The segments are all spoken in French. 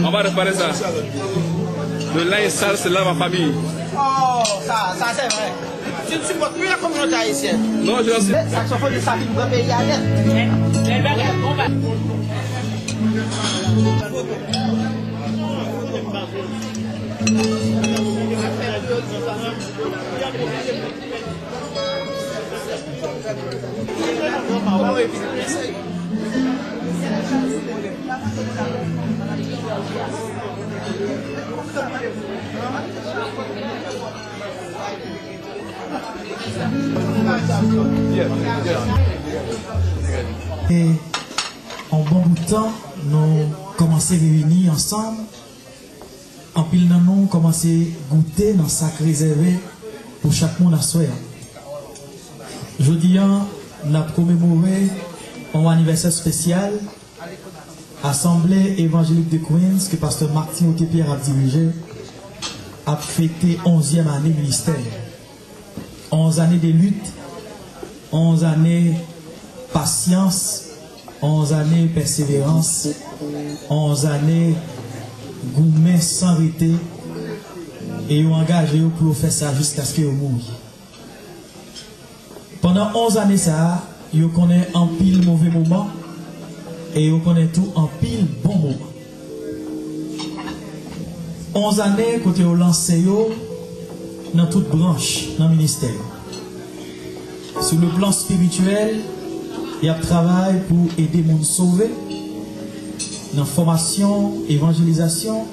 On va réparer ça. Le linge sale, c'est là ma famille. Oh, ça c'est vrai. Tu ne supportes plus la communauté haïtienne. Non, je sais. Ça se fait de ça qui doit payer à l'aide. Et en bon bout de temps, nous commençons à réunir ensemble. En pile de nous, commencer à goûter dans le sac réservé pour chaque monde à soi. Jeudi, on a commémoré un anniversaire spécial, Assemblée évangélique de Queens, que pasteur Martin Otepierre a dirigé, a fêté 11e année ministère. 11 années de lutte, 11 années patience, 11 années persévérance, 11 années gourmet sans arrêter et engagé pour faire ça jusqu'à ce que vous mouriez. Pendant 11 années, ça, vous connaissez un pile mauvais moment et vous connaissez tout en pile bon moment. 11 années, côté vous lancez dans toute branche, dans le ministère. Sur le plan spirituel, il y a un travail pour aider les gens à sauver. Dans la formation, évangélisation,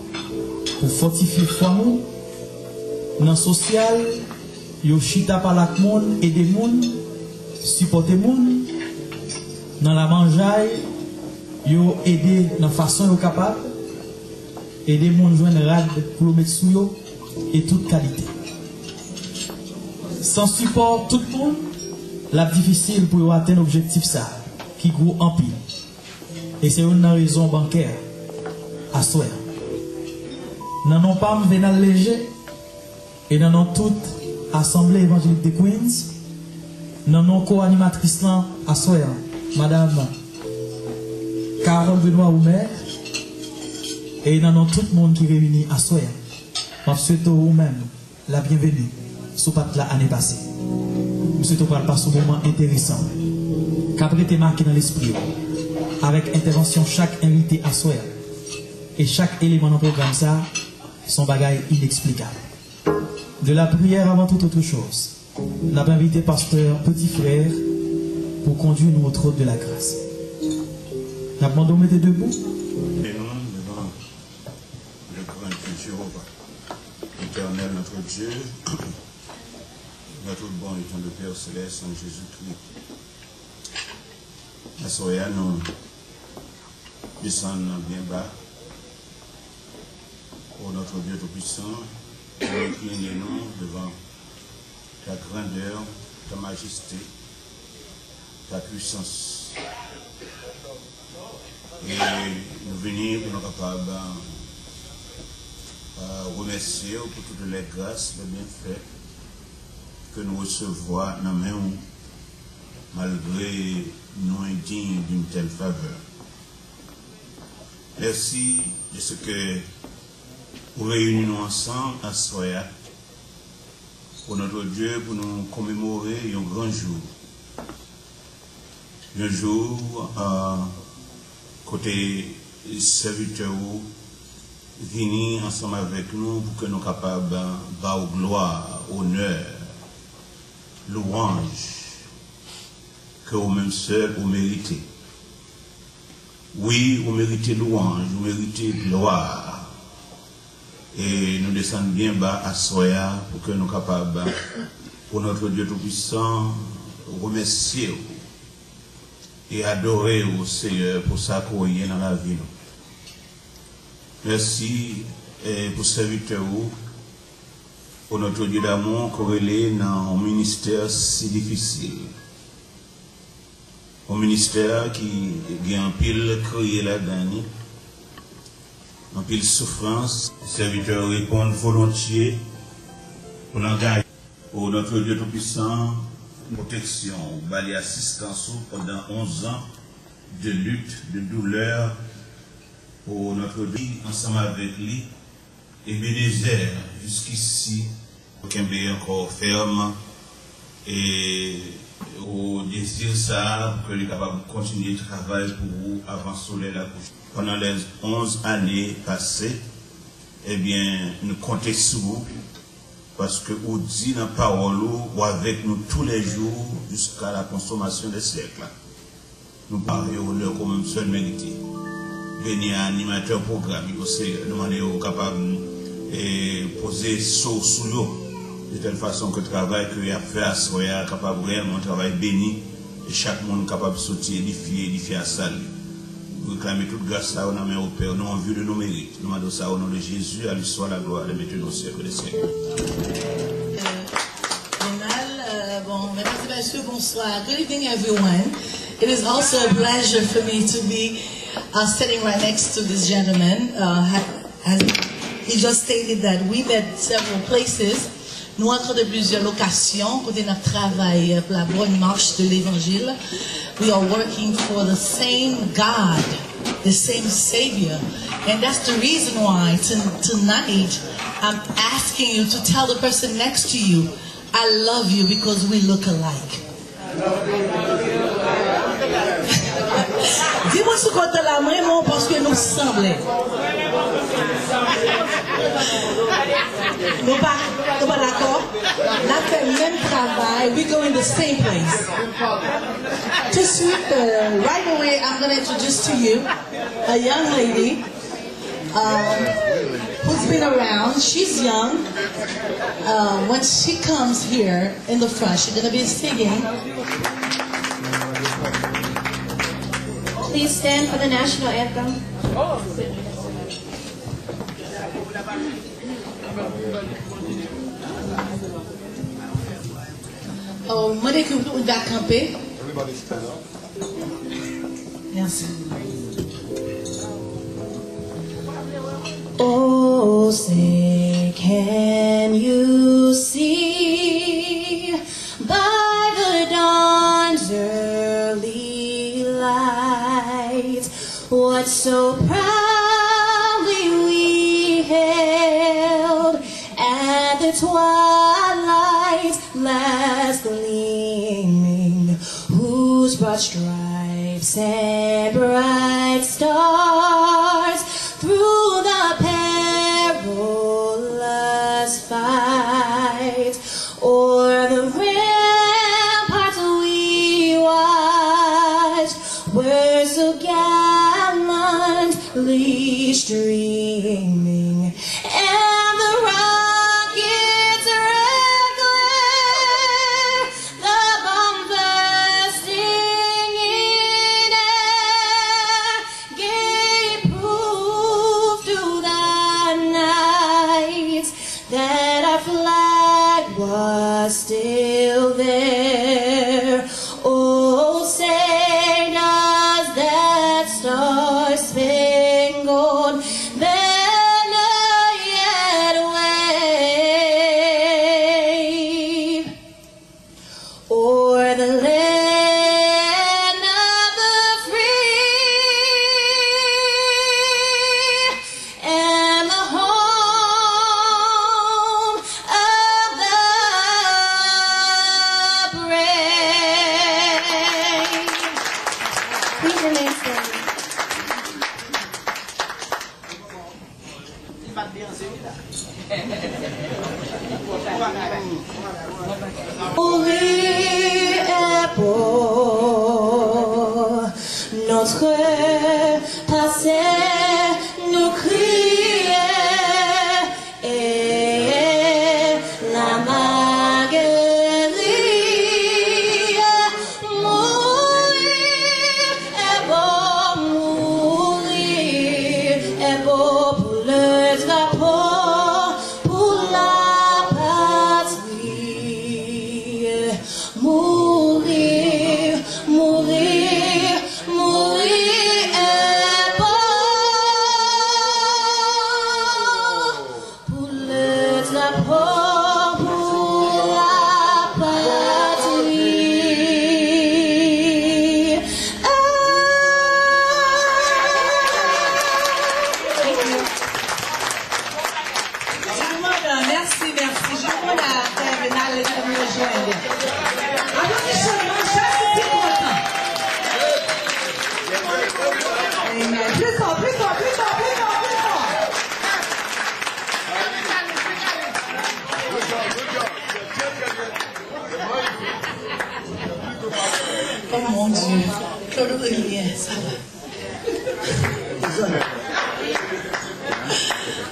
pour fortifier la foi. Dans le social, il y a chita par la monde, aider les gens, supporter les gens. Dans la mangeaille, il y a aider dans la façon dont ils sont capables. Aider les gens à joindre rad pour mettre sous eux et toute qualité. Sans support, tout le monde, la difficile pour atteindre l'objectif ça, qui gros en pile. Et c'est une raison bancaire à soi. Nous n'avons pas venir léger et nous avons toute assemblée évangélique de Queens. Nous avons co-animatrice à soi, Madame Carole Benoît Oumer. Et nous avons tout le monde qui est réuni à soi. Je souhaite vous-même la bienvenue sous pat la année passée. Je souhaite vous passer un moment intéressant. Qu'après été marqué dans l'esprit. Avec intervention chaque invité à soi et chaque élément dans le programme ça son bagage inexplicable. De la prière avant toute autre chose. On a invité pasteur petit frère pour conduire nous au trône de la grâce. On a demandé de mettre debout. Et nous devant le grand Dieu Jéhovah, éternel notre Dieu, notre bon et ton Père céleste en Jésus-Christ. La soya nous descendons bien bas pour notre Dieu Tout-Puissant, nous inclinons devant ta grandeur, ta majesté, ta puissance. Et nous venons pour nous capables de remercier pour toutes les grâces, les bienfaits que nous recevons dans nos mains, malgré nous indignes d'une telle faveur. Merci de ce que nous réunissons ensemble à Soya pour notre Dieu, pour nous commémorer un grand jour. Un jour, côté serviteurs, venir ensemble avec nous pour que nous soyons capables de gloire, honneur, louange, que vous-même seul vous méritez. Oui, vous méritez louange, vous méritez gloire. Et nous descendons bien bas à Soya pour que nous soyons capables, pour notre Dieu Tout-Puissant, remercier et adorer au Seigneur pour ça qu'on y est dans la vie. Merci pour serviteur, pour notre Dieu d'amour corrélé dans un ministère si difficile. Un ministère qui a un pile créé là-dedans, en pile souffrance. Les serviteurs répondent volontiers pour l'engagement pour notre Dieu Tout-Puissant, protection, bali assistance pendant 11 ans de lutte, de douleur pour notre vie, ensemble avec lui, et Bénézère jusqu'ici, aucun pays encore ferme, et au désir ça, que nous sommes capables de continuer le travail pour vous avant le soleil la couche. Pendant les 11 années passées, eh bien, nous comptons sur vous, parce que vous dites dans la parole, ou avec nous tous les jours, jusqu'à la consommation des siècles. Nous parlons de leur comme seul mérité. Venir animateur programme, nous sommes capables de poser sous nous, de telle façon que le travail que vous avez fait à Soya est capable réellement de travail béni, et chaque monde est capable de sortir, édifier à salut. Nous réclamons toute grâce à nous, au Père, nous en vue de nos mérites. Nous demandons ça au nom de Jésus, à lui soit la gloire, de maintenant au siècle des siècles. Bon, mesdames et messieurs, bonsoir. Good evening, everyone. It is also a pleasure for me to be sitting right next to this gentleman. As he just stated that we met several places. Nous entrons de plusieurs locations côté notre travail pour la bonne marche de l'évangile. We are working for the same God, the same Savior. And that's the reason why tonight I'm asking you to tell the person next to you, I love you because we look alike. Dis-moi ce qu'on t'a la vraiment parce que nous semblons. Nous pas d'accord. Là, fait le même travail. We go in the same place. Tout de suite, right away, I'm going to introduce to you a young lady who's been around. She's young. When she comes here in the front, she's going to be singing. Please stand for the national anthem. Oh, moi, dès que vous va camper. Merci. Oh, say, can you see by the dawn's early light what so proudly we hailed at the twilight's last gleaming, whose broad stripes and bright stars through the perilous fight o'er the ramparts we watched were so gallantly streaming, and the rockets red glare, the bombs bursting in air, gave proof to the night that our flag was still there. Oh, say does that star-spangled banner yet wave o'er the land of the free and the home of the brave? Please remain standing. Mourir est beau, notre passé nous criait, et la Marguerite. Mourir est beau pour le drapeau, pour la patrie. Mourir, mourir, mourir est beau.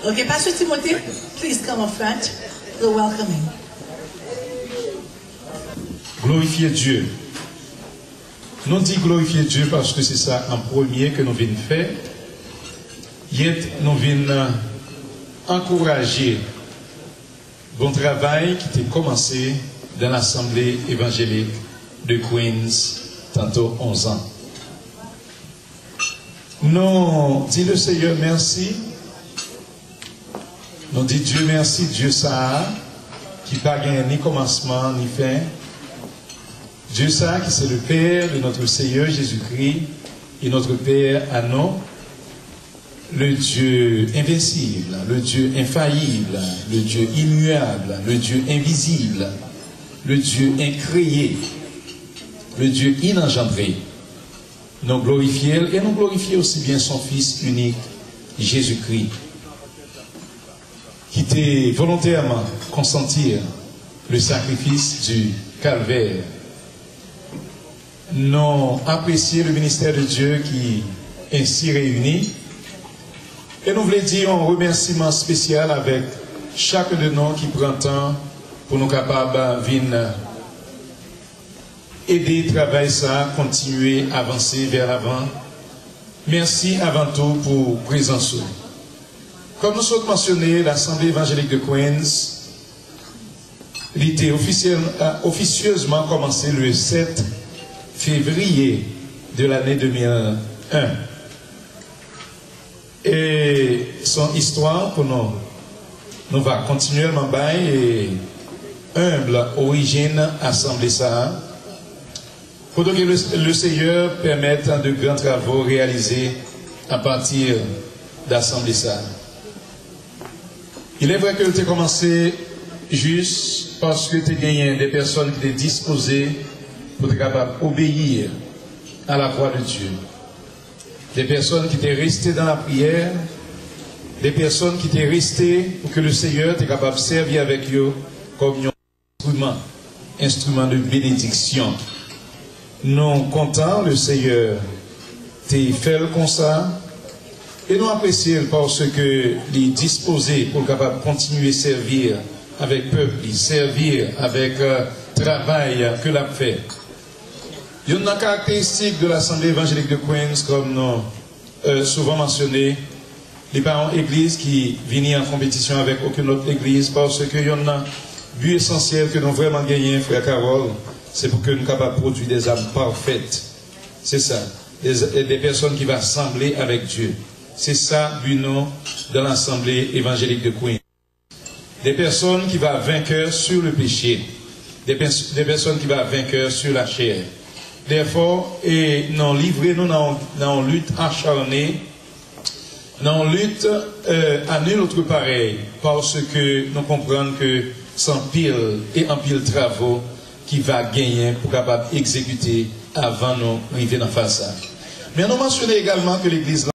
Okay, Pastor Timothy, please come up front. The welcoming. Glorifier Dieu. Nous disons glorifier Dieu parce que c'est ça en premier que nous venons faire. Nous venons encourager bon travail qui était commencé dans l'Assemblée évangélique de Queens, tantôt 11 ans. Nous disons le Seigneur merci. Nous disons Dieu merci, Dieu ça, qui n'a pas ni commencement ni fin. Dieu ça, qui c'est le Père de notre Seigneur Jésus-Christ et notre Père à nous, le Dieu invincible, le Dieu infaillible, le Dieu immuable, le Dieu invisible, le Dieu incréé, le Dieu inengendré. Nous glorifions et nous glorifions aussi bien son Fils unique, Jésus-Christ, qui était volontairement consentir le sacrifice du calvaire. Nous apprécions le ministère de Dieu qui est ainsi réuni. Et nous voulons dire un remerciement spécial avec chacun de nous qui prend temps pour nous capables de venir aider le travail ça, continuer à avancer vers l'avant. Merci avant tout pour présence. Comme nous sommes mentionnés, l'Assemblée évangélique de Queens, il était officieusement commencé le 7 février de l'année 2001. Et son histoire pour nous va continuellement bailler et humble origine assemblée ça. Pour que le Seigneur permette de grands travaux réalisés à partir d'assemblée ça. Il est vrai que tu as commencé juste parce que tu as gagné des personnes qui étaient disposées pour être capable d'obéir à la voix de Dieu. Des personnes qui étaient restées dans la prière, des personnes qui étaient restées pour que le Seigneur était capable de servir avec eux comme un instrument de bénédiction. Nous comptons le Seigneur t'a fait comme ça et nous apprécions parce que il est disposé pour capable continuer à servir avec peuple, servir avec travail que l'a fait. Il y a une caractéristique de l'Assemblée évangélique de Queens, comme nous souvent mentionné, les parents églises qui viennent en compétition avec aucune autre église, parce qu'il y en a un but essentiel que nous avons vraiment gagné, frère Carole, c'est pour que nous soyons capables de produire des âmes parfaites. C'est ça. Des personnes qui vont assembler avec Dieu. C'est ça, but nous, dans l'Assemblée évangélique de Queens. Des personnes qui vont vainqueurs sur le péché. Des personnes qui vont vainqueurs sur la chair. Therefore, et nous livrons nous dans une lutte acharnée, dans une lutte à nul autre pareil, parce que nous comprenons que sans pile et en pile travaux qui va gagner pour capable exécuter avant nous arriver dans face à. Mais nous mentionnons également que l'Église